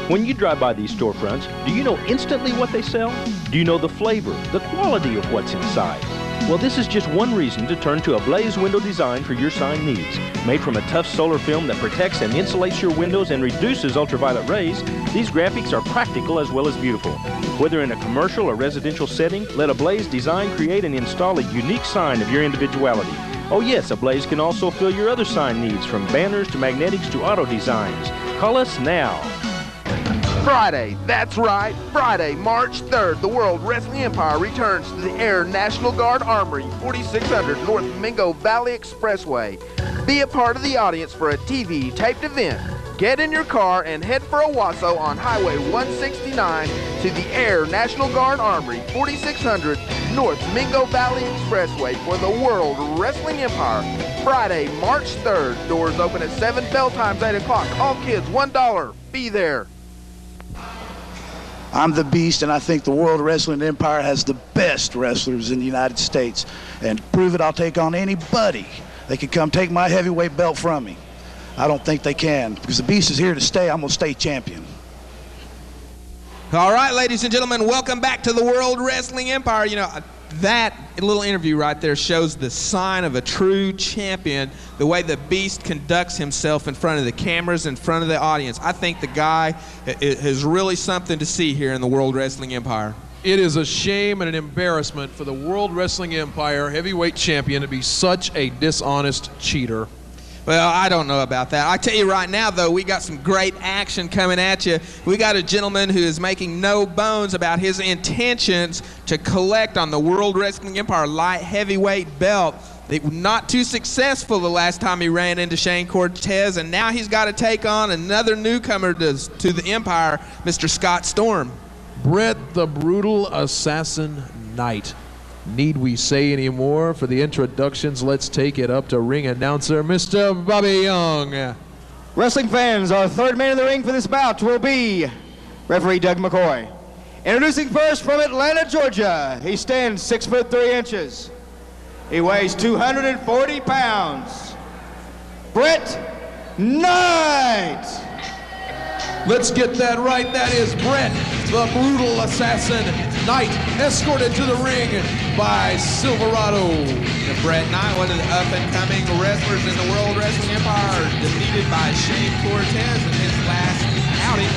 When you drive by these storefronts, do you know instantly what they sell? Do you know the flavor, the quality of what's inside? Well, this is just one reason to turn to a Blaze window design for your sign needs. Made from a tough solar film that protects and insulates your windows and reduces ultraviolet rays, these graphics are practical as well as beautiful. Whether in a commercial or residential setting, let a Blaze design create and install a unique sign of your individuality. Oh yes, a Blaze can also fill your other sign needs, from banners to magnetics to auto designs. Call us now. Friday, that's right, Friday, March 3rd, the World Wrestling Empire returns to the Air National Guard Armory, 4600 North Mingo Valley Expressway. Be a part of the audience for a TV taped event. Get in your car and head for Owasso on Highway 169 to the Air National Guard Armory, 4600 North Mingo Valley Expressway for the World Wrestling Empire. Friday, March 3rd, doors open at 7, bell times 8 o'clock. All kids, $1. Be there. I'm the Beast, and I think the World Wrestling Empire has the best wrestlers in the United States. And to prove it, I'll take on anybody. They can come take my heavyweight belt from me. I don't think they can, because the Beast is here to stay. I'm going to stay champion. All right, ladies and gentlemen, welcome back to the World Wrestling Empire. You know, that little interview right there shows the sign of a true champion, the way the Beast conducts himself in front of the cameras, in front of the audience. I think the guy is really something to see here in the World Wrestling Empire. It is a shame and an embarrassment for the World Wrestling Empire heavyweight champion to be such a dishonest cheater. Well, I don't know about that. I tell you right now, though, we got some great action coming at you. We got a gentleman who is making no bones about his intentions to collect on the World Wrestling Empire light heavyweight belt. It was not too successful the last time he ran into Shane Cortez, and now he's got to take on another newcomer to the Empire, Mr. Scott Storm. Bret the Brutal Assassin Knight. Need we say any more? For the introductions, let's take it up to ring announcer, Mr. Bobby Young. Wrestling fans, our third man in the ring for this bout will be referee Doug McCoy. Introducing first from Atlanta, Georgia. He stands 6'3". He weighs 240 pounds. Bret Knight. Let's get that right. That is Bret the Brutal Assassin Knight, escorted to the ring by Silverado. And Bret Knight, one of the up-and-coming wrestlers in the World Wrestling Empire, defeated by Shane Cortez in his last outing.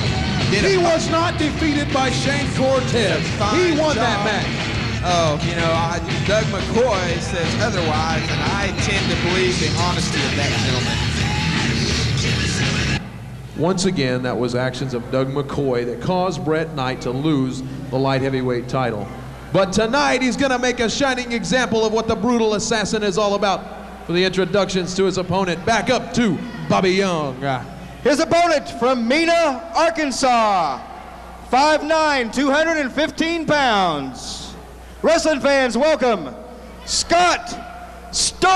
He was not defeated by Shane Cortez. He won that match. Oh, you know, Doug McCoy says otherwise, and I tend to believe the honesty of that gentleman. Once again, that was actions of Doug McCoy that caused Bret Knight to lose the light heavyweight title. But tonight, he's going to make a shining example of what the Brutal Assassin is all about. For the introductions to his opponent, back up to Bobby Young. His opponent from Mena, Arkansas, 5'9", 215 pounds. Wrestling fans, welcome Scott Storm!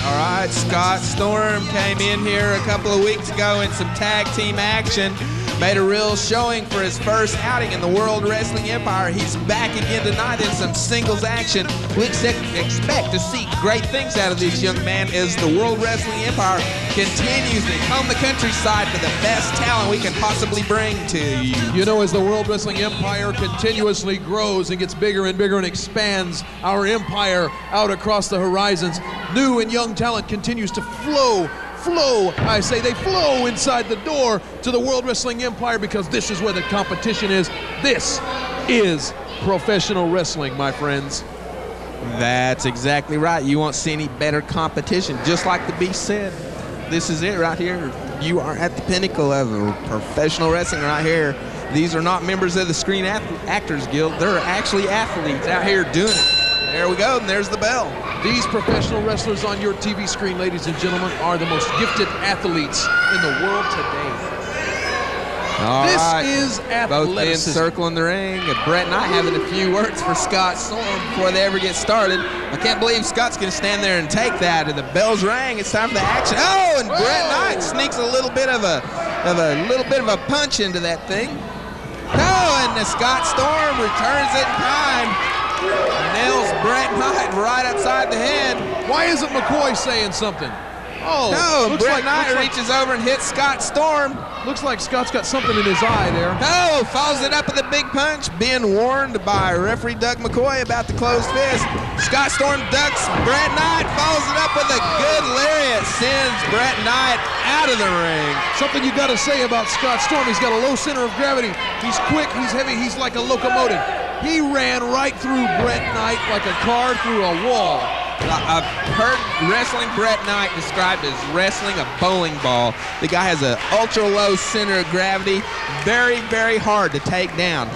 All right, Scott Storm came in here a couple of weeks ago in some tag team action. Made a real showing for his first outing in the World Wrestling Empire. He's back again tonight in some singles action. We expect to see great things out of this young man as the World Wrestling Empire continues to comb the countryside for the best talent we can possibly bring to you. You know, as the World Wrestling Empire continuously grows and gets bigger and bigger and expands our empire out across the horizons, new and young talent continues to flow, I say they flow inside the door to the World Wrestling Empire, because this is where the competition is. This is professional wrestling, my friends. That's exactly right. You won't see any better competition. Just like the Beast said, this is it right here. You are at the pinnacle of professional wrestling right here. These are not members of the Screen Actors Guild. They're actually athletes out here doing it. There we go, and there's the bell. These professional wrestlers on your TV screen, ladies and gentlemen, are the most gifted athletes in the world today. All this right. is athleticism. Both men circling the ring, and Brett and I having a few words for Scott Storm before they ever get started. I can't believe Scott's going to stand there and take that. And the bells rang. It's time for the action. Oh, and Brett Knight sneaks a little bit of a punch into that thing. Oh, and the Scott Storm returns it in time. Nails Brett Knight right outside the head. Why isn't McCoy saying something? Oh, no, Brett Knight reaches over and hits Scott Storm. Looks like Scott's got something in his eye there. No, follows it up with a big punch. Being warned by referee Doug McCoy about the closed fist. Scott Storm ducks Brett Knight, follows it up with a good lariat, sends Brett Knight out of the ring. Something you got to say about Scott Storm, he's got a low center of gravity. He's quick, he's heavy, he's like a locomotive. He ran right through Brett Knight like a car through a wall. I've heard wrestling Brett Knight described as wrestling a bowling ball. The guy has an ultra low center of gravity, very, very hard to take down.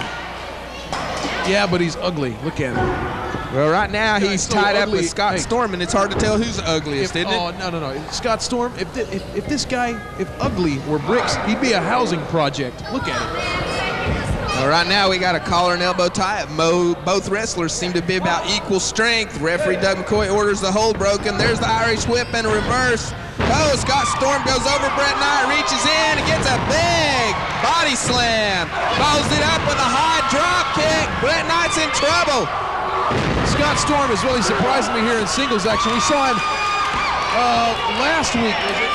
Yeah, but he's ugly. Look at him. Well, right now Yeah, he's so tied up ugly. with Scott Hey. Storm, and it's hard to tell who's ugliest, isn't it? Oh, no. Scott Storm, if this guy, if ugly were bricks, he'd be a housing project. Look at him. Well, right now we got a collar and elbow tie. Both wrestlers seem to be about equal strength. Referee Doug McCoy orders the hold broken. There's the Irish whip and a reverse. Oh, Scott Storm goes over Brett Knight, reaches in and gets a big body slam. Follows it up with a high drop kick. Brett Knight's in trouble. Scott Storm is really surprising me here in singles action. We saw him last week, was it?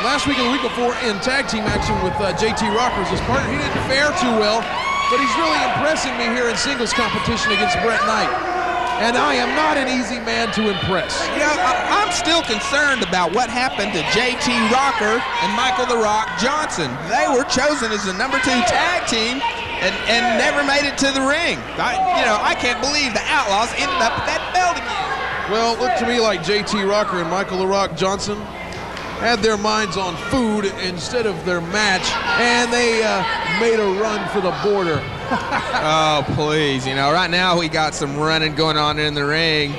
Last week and the week before in tag team action with JT Rocker as his partner. He didn't fare too well, but he's really impressing me here in singles competition against Brett Knight. And I am not an easy man to impress. You know, I'm still concerned about what happened to JT Rocker and Michael the Rock Johnson. They were chosen as the #2 tag team and never made it to the ring. I can't believe the Outlaws ended up at that belt again. Well, it looked to me like JT Rocker and Michael the Rock Johnson had their minds on food instead of their match, and they made a run for the border. Oh, please. Right now we got some running going on in the ring.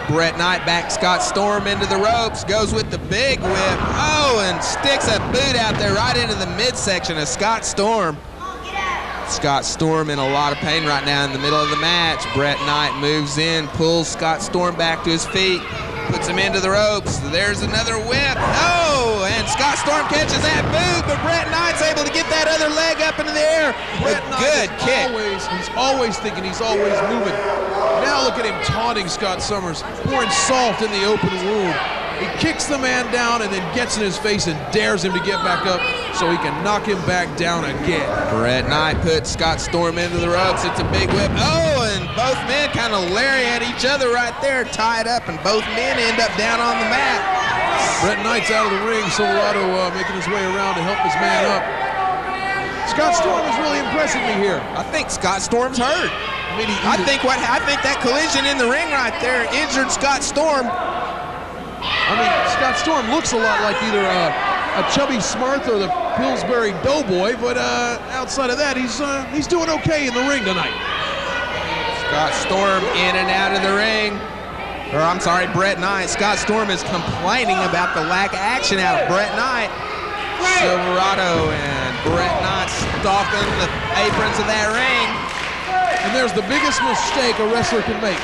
Brett Knight backs Scott Storm into the ropes, goes with the big whip. Oh, and sticks a boot out there right into the midsection of Scott Storm. Scott Storm in a lot of pain right now in the middle of the match. Brett Knight moves in, pulls Scott Storm back to his feet, puts him into the ropes. There's another whip. Oh, and Scott Storm catches that boot, but Brett Knight's able to get that other leg up into the air. Brett Good kick. He's always thinking, he's always moving. Now look at him taunting Scott Summers, pouring salt in the open wound. He kicks the man down and then gets in his face and dares him to get back up so he can knock him back down again. Brett Knight puts Scott Storm into the ropes. It's a big whip. Oh, and both men kind of lariat each other right there, tied up, and both men end up down on the mat. Brett Knight's out of the ring. Silverado making his way around to help his man up. Scott Storm is really impressing me here. I think Scott Storm's hurt. I think that collision in the ring right there injured Scott Storm. Scott Storm looks a lot like either a Chubby Smurf or the Pillsbury Doughboy, but outside of that, he's doing okay in the ring tonight. Scott Storm in and out of the ring. Or I'm sorry, Brett Knight. Scott Storm is complaining about the lack of action out of Brett Knight. Silverado and Brett Knight stalking the aprons of that ring. And there's the biggest mistake a wrestler can make.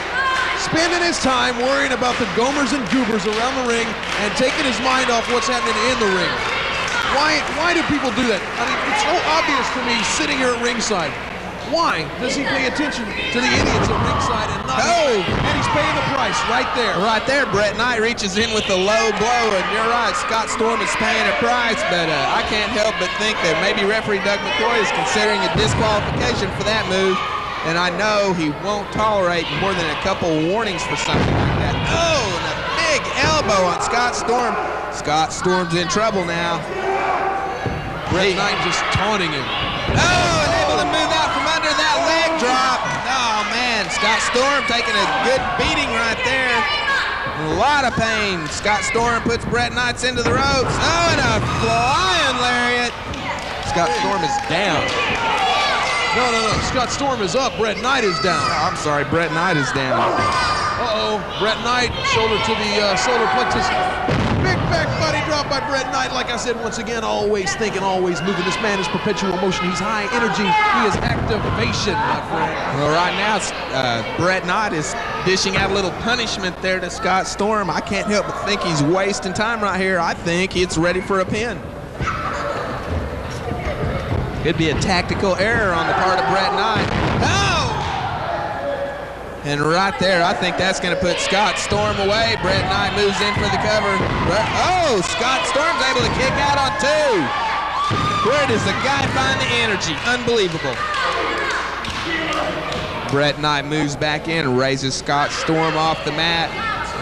spending his time worrying about the Gomers and Goobers around the ring and taking his mind off what's happening in the ring. Why do people do that? I mean, it's so obvious to me sitting here at ringside. Why does he pay attention to the idiots at ringside and not? Oh! And he's paying the price right there. Right there, Brett Knight reaches in with a low blow, and you're right, Scott Storm is paying a price, but I can't help but think that maybe referee Doug McCoy is considering a disqualification for that move, and I know he won't tolerate more than a couple warnings for something like that. Oh, and a big elbow on Scott Storm. Scott Storm's in trouble now. Brett Knight just taunting him. Oh, and able to move out from under that leg drop. Oh, man, Scott Storm taking a good beating right there. A lot of pain. Scott Storm puts Brett Knight into the ropes. Oh, and a flying lariat. Scott Storm is down. No. Scott Storm is up. Brett Knight is down. Oh, I'm sorry, Brett Knight is down. Uh-oh. Brett Knight, shoulder to the solar plexus. Big back body drop by Brett Knight. Like I said, once again, always thinking, always moving. This man is perpetual motion. He's high energy. He is activation, my friend. Well, right now, Brett Knight is dishing out a little punishment there to Scott Storm. I can't help but think he's wasting time right here. I think it's ready for a pin. Could be a tactical error on the part of Brett Knight. Oh! And right there, I think that's going to put Scott Storm away. Brett Knight moves in for the cover. Oh, Scott Storm's able to kick out on two. Where does the guy find the energy? Unbelievable. Brett Knight moves back in, raises Scott Storm off the mat,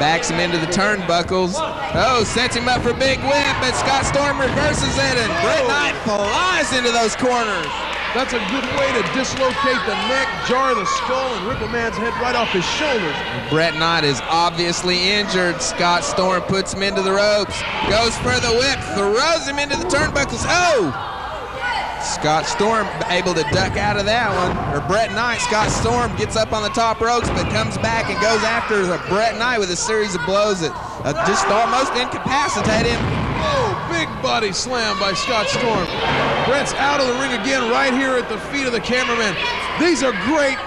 backs him into the turnbuckles. Oh, sets him up for a big whip, but Scott Storm reverses it, and Brett Knight flies into those corners. That's a good way to dislocate the neck, jar the skull, and rip a man's head right off his shoulders. Brett Knight is obviously injured. Scott Storm puts him into the ropes, goes for the whip, throws him into the turnbuckles. Oh! Scott Storm able to duck out of that one. Or Brett Knight, Scott Storm gets up on the top ropes, but comes back and goes after Brett Knight with a series of blows that just almost incapacitate him. Oh, big body slam by Scott Storm. Brett's out of the ring again right here at the feet of the cameraman. These are great.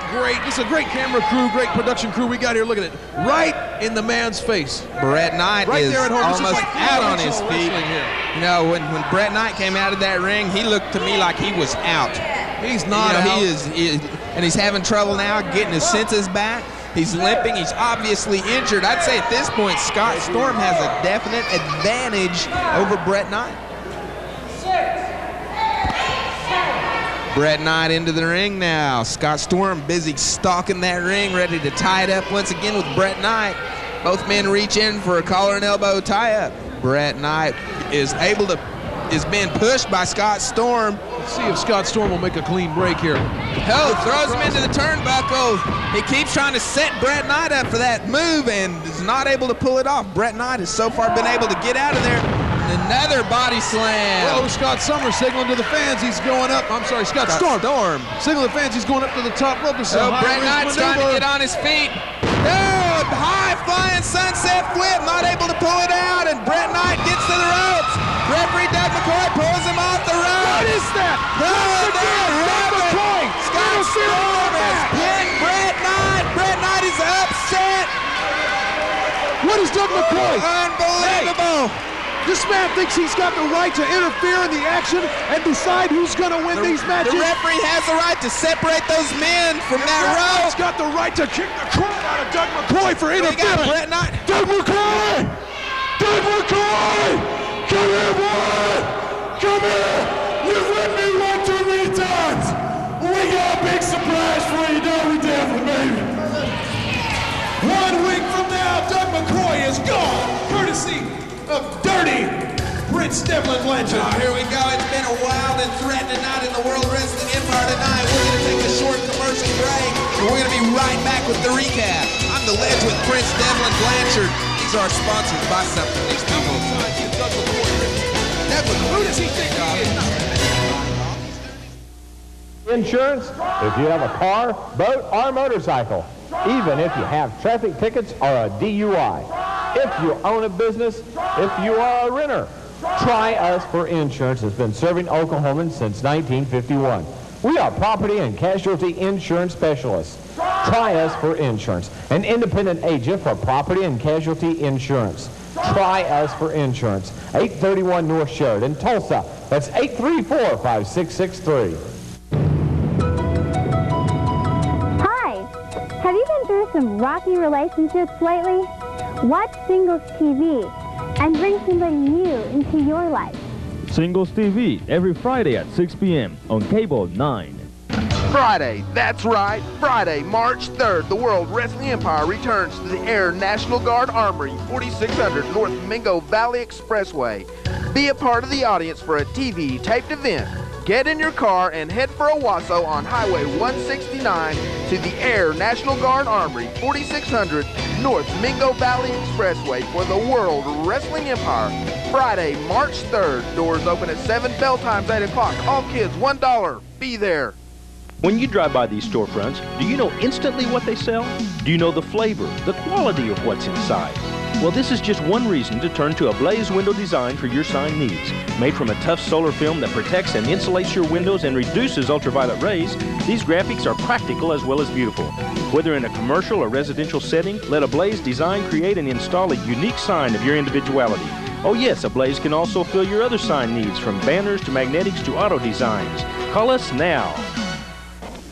This is a great camera crew, great production crew we got here. Look at it. Right in the man's face. Brett Knight right is there at home. almost like out on his feet. Here. You know, when Brett Knight came out of that ring, he looked to me like he was out. He's not out. And he's having trouble now getting his senses back. He's limping. He's obviously injured. I'd say at this point, Scott Storm has a definite advantage over Brett Knight. Brett Knight into the ring now. Scott Storm busy stalking that ring, ready to tie it up once again with Brett Knight. Both men reach in for a collar and elbow tie-up. Brett Knight is being pushed by Scott Storm. Let's see if Scott Storm will make a clean break here. Oh, throws him into the turnbuckle. He keeps trying to set Brett Knight up for that move and is not able to pull it off. Brett Knight has so far been able to get out of there. Another body slam. Oh, Scott Summers signaling to the fans he's going up. I'm sorry, Scott Storm. Signaling to the fans he's going up to the top rope. Brett Knight's trying to get on his feet. Oh, high flying sunset flip, not able to pull it out, and Brett Knight gets to the ropes. Referee Doug McCoy pulls him off the ropes. What is that? Doug McCoy. Scott Storm has pinned Brett Knight. Brett Knight is upset. What is Doug McCoy? Unbelievable. This man thinks he's got the right to interfere in the action and decide who's going to win these matches. The referee has the right to separate those men from that rope. He's got the right to kick the crap out of Doug McCoy for interfering. Brett Knight. Doug McCoy! Doug McCoy! Come here, boy! Come here! You've let me 1 too many times. We got a big surprise for you, don't we, Devil, baby? 1 week from now, Doug McCoy is gone, courtesy of Dirty Prince Devlin Blanchard. Here we go. It's been a wild and threatening night in the World Wrestling Empire tonight. We're going to take a short commercial break, and we're going to be right back with the recap. I'm the Ledge with Prince Devlin Blanchard. These are sponsored by something. These people. Who does he think he is? Insurance, if you have a car, boat, or motorcycle, even if you have traffic tickets or a DUI. If you own a business, if you are a renter, try us for insurance. Has been serving Oklahomans since 1951. We are property and casualty insurance specialists. Try us for insurance. An independent agent for property and casualty insurance. Try us for insurance. 831 North Sheridan, Tulsa. That's 834-5663. Hi. Have you been through some rocky relationships lately? Watch Singles TV and bring somebody new into your life. Singles TV every Friday at 6 p.m. on Cable 9. Friday, that's right, Friday, March 3rd, the World Wrestling Empire returns to the Air National Guard Armory, 4600 North Mingo Valley Expressway. Be a part of the audience for a TV taped event. Get in your car and head for Owasso on Highway 169 to the Air National Guard Armory, 4600 North Mingo Valley Expressway for the World Wrestling Empire. Friday, March 3rd. Doors open at 7, bell times 8 o'clock. All kids, $1. Be there. When you drive by these storefronts, do you know instantly what they sell? Do you know the flavor, the quality of what's inside? Well, this is just one reason to turn to a Blaze window design for your sign needs. Made from a tough solar film that protects and insulates your windows and reduces ultraviolet rays, these graphics are practical as well as beautiful. Whether in a commercial or residential setting, let a Blaze design create and install a unique sign of your individuality. Oh yes, a Blaze can also fill your other sign needs, from banners to magnetics to auto designs. Call us now.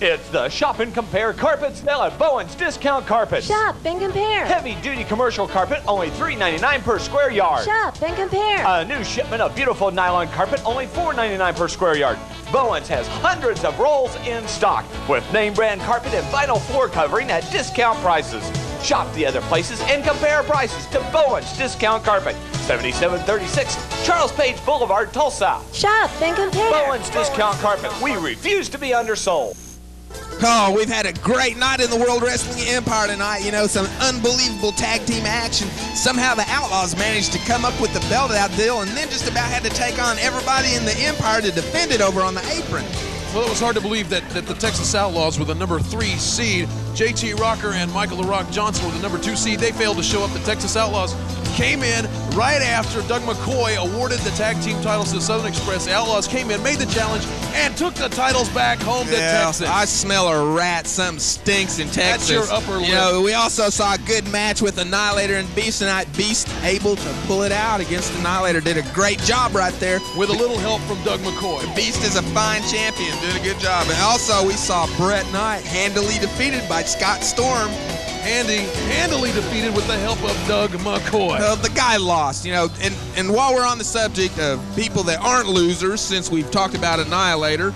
It's the Shop and Compare carpet sale at Bowen's Discount Carpets. Shop and compare. Heavy-duty commercial carpet, only $3.99 per square yard. Shop and compare. A new shipment of beautiful nylon carpet, only $4.99 per square yard. Bowen's has hundreds of rolls in stock with name brand carpet and vinyl floor covering at discount prices. Shop the other places and compare prices to Bowen's Discount Carpet, 7736 Charles Page Boulevard, Tulsa. Shop and compare. Bowen's Discount Carpet. We refuse to be undersold. Oh, we've had a great night in the World Wrestling Empire tonight. You know, some unbelievable tag team action. Somehow the Outlaws managed to come up with the belt out deal and then just about had to take on everybody in the Empire to defend it over on the apron. Well, it was hard to believe that the Texas Outlaws were the number 3 seed. JT Rocker and Michael the Rock Johnson were the number 2 seed. They failed to show up. The Texas Outlaws came in right after Doug McCoy awarded the tag team titles to the Southern Express. The Outlaws came in, made the challenge, and took the titles back home to Texas. I smell a rat. Something stinks in Texas. That's your upper lip. You know, we also saw a good match with Annihilator and Beast tonight. Beast able to pull it out against Annihilator. Did a great job right there. With a little help from Doug McCoy. Beast is a fine champion. Did a good job. And also, we saw Bret Knight handily defeated by Scott Storm. Handily defeated with the help of Doug McCoy. The guy lost, you know, and while we're on the subject of people that aren't losers, since we've talked about Annihilator,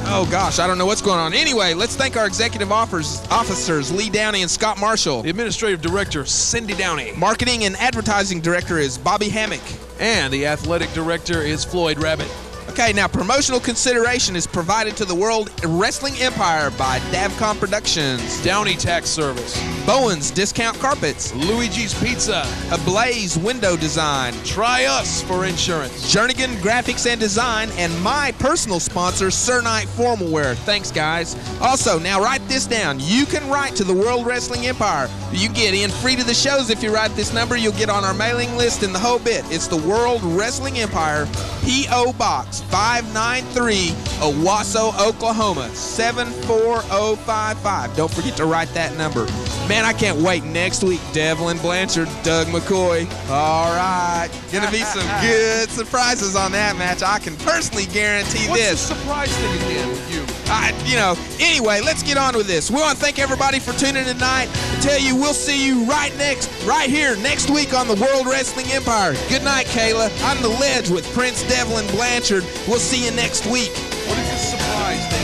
oh gosh, I don't know what's going on. Anyway, let's thank our executive officers, Lee Downey and Scott Marshall. The administrative director, Cindy Downey. Marketing and advertising director is Bobby Hammock. And the athletic director is Floyd Rabbit. Okay, now promotional consideration is provided to the World Wrestling Empire by Davcom Productions, Downey Tax Service, Bowen's Discount Carpets, Luigi's Pizza, Ablaze Window Design, Try Us for Insurance, Jernigan Graphics and Design, and my personal sponsor, Sir Knight Formal Wear. Thanks, guys. Also, now write this down. You can write to the World Wrestling Empire. You get in free to the shows if you write this number. You'll get on our mailing list and the whole bit. It's the World Wrestling Empire, P.O. Box 593, Owasso, Oklahoma, 74055. Don't forget to write that number. Man, I can't wait. Next week, Devlin Blanchard, Doug McCoy. All right. Gonna be some good surprises on that match. I can personally guarantee What's this. the surprise thing again with you? Anyway, let's get on with this. We want to thank everybody for tuning in tonight. I tell you, we'll see you right here next week on the World Wrestling Empire. Good night, Kayla. I'm the Ledge with Prince Devlin Blanchard. We'll see you next week. What is this surprise thing?